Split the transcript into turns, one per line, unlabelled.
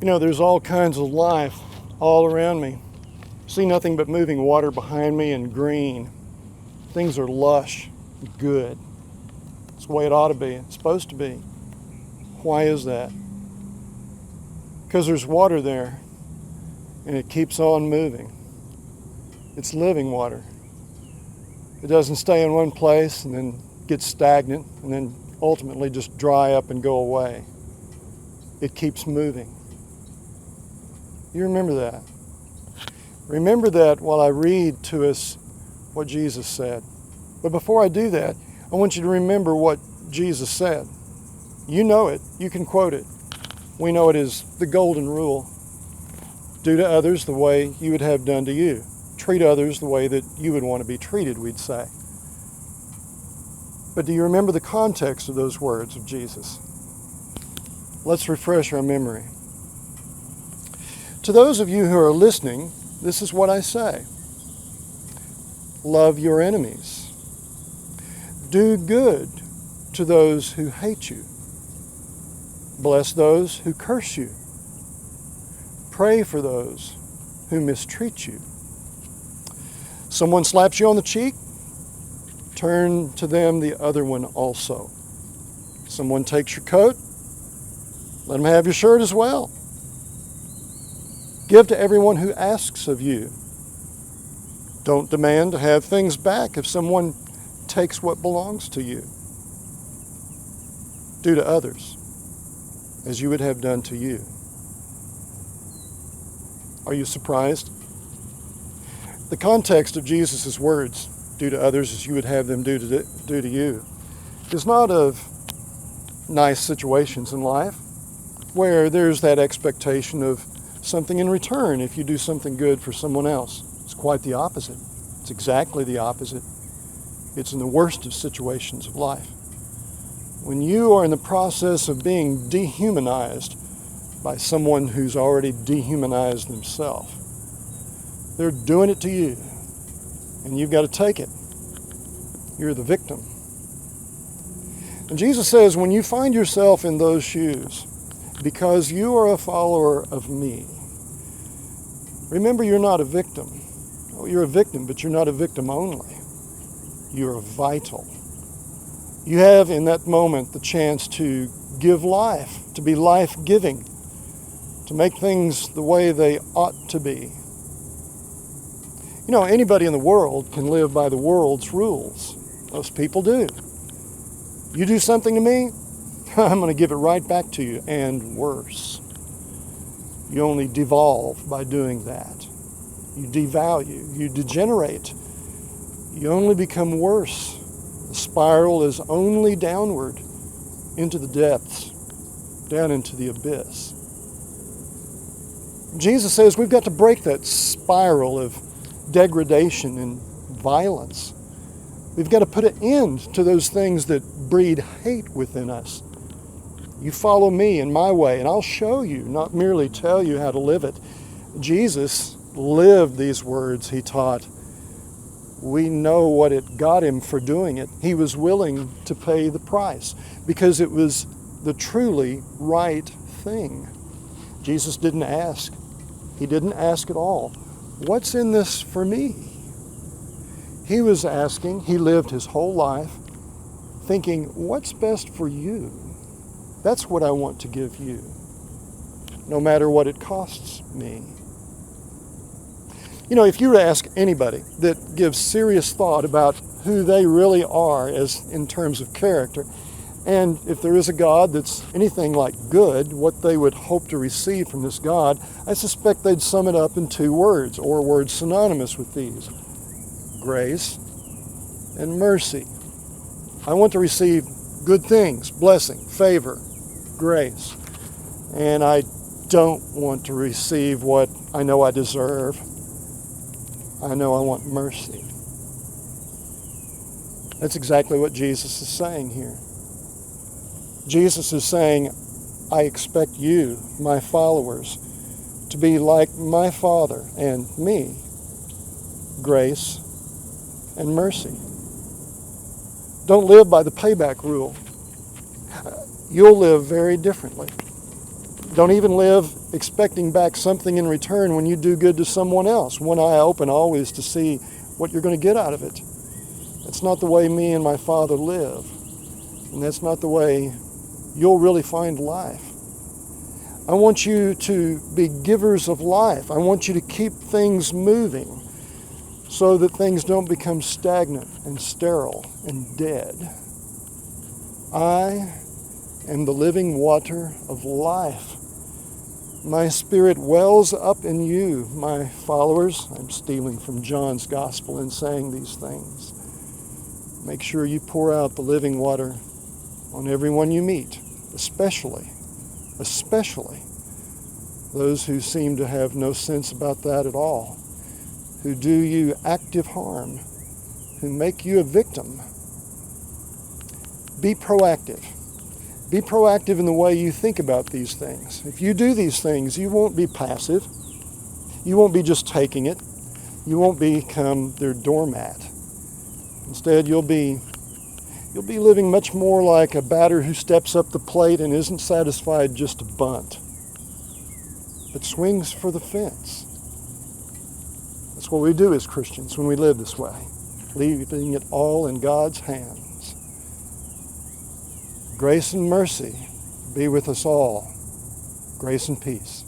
You know, there's all kinds of life all around me. See nothing but moving water behind me and green. Things are lush, good. It's the way it ought to be. It's supposed to be. Why is that? Because there's water there, and it keeps on moving. It's living water. It doesn't stay in one place and then get stagnant and then ultimately just dry up and go away. It keeps moving. You remember that. Remember that while I read to us what Jesus said. But before I do that, I want you to remember what Jesus said. You know it. You can quote it. We know it is the golden rule. Do to others the way you would have done to you. Treat others the way that you would want to be treated, we'd say. But do you remember the context of those words of Jesus? Let's refresh our memory. To those of you who are listening, this is what I say. Love your enemies. Do good to those who hate you. Bless those who curse you. Pray for those who mistreat you. Someone slaps you on the cheek, turn to them the other one also. Someone takes your coat, let them have your shirt as well. Give to everyone who asks of you. Don't demand to have things back if someone takes what belongs to you. Do to others as you would have done to you. Are you surprised? The context of Jesus' words, do to others as you would have them do to you, is not of nice situations in life where there's that expectation of something in return if you do something good for someone else. It's quite the opposite. It's exactly the opposite. It's in the worst of situations of life. When you are in the process of being dehumanized by someone who's already dehumanized themselves, they're doing it to you, and you've got to take it. You're the victim. And Jesus says, when you find yourself in those shoes, because you are a follower of me, remember you're not a victim. Oh, you're a victim, but you're not a victim only. You're vital. You have in that moment the chance to give life, to be life-giving, to make things the way they ought to be. You know, anybody in the world can live by the world's rules. Most people do. You do something to me, I'm going to give it right back to you, and worse. You only devolve by doing that. You devalue, you degenerate. You only become worse. The spiral is only downward into the depths, down into the abyss. Jesus says we've got to break that spiral of degradation and violence. We've got to put an end to those things that breed hate within us. You follow me in my way, and I'll show you, not merely tell you how to live it. Jesus lived these words he taught. We know what it got him for doing it. He was willing to pay the price because it was the truly right thing. Jesus didn't ask. He didn't ask at all, what's in this for me? He was asking, he lived his whole life thinking, what's best for you? That's what I want to give you, no matter what it costs me. You know, if you were to ask anybody that gives serious thought about who they really are as in terms of character, and if there is a God that's anything like good, what they would hope to receive from this God, I suspect they'd sum it up in two words, or words synonymous with these: grace and mercy. I want to receive good things, blessing, favor, grace. And I don't want to receive what I know I deserve. I know I want mercy. That's exactly what Jesus is saying here. Jesus is saying, I expect you, my followers, to be like my Father and me, grace and mercy. Don't live by the payback rule. You'll live very differently. Don't even live expecting back something in return when you do good to someone else. One eye open always to see what you're going to get out of it. That's not the way me and my Father live. And that's not the way you'll really find life. I want you to be givers of life. I want you to keep things moving so that things don't become stagnant and sterile and dead. I am the living water of life. My Spirit wells up in you, my followers. I'm stealing from John's Gospel in saying these things. Make sure you pour out the living water on everyone you meet, especially those who seem to have no sense about that at all, who do you active harm, who make you a victim. Be proactive. Be proactive in the way you think about these things. If you do these things, you won't be passive. You won't be just taking it. You won't become their doormat. Instead, you'll be living much more like a batter who steps up the plate and isn't satisfied just to bunt, but swings for the fence. That's what we do as Christians when we live this way, leaving it all in God's hands. Grace and mercy be with us all. Grace and peace.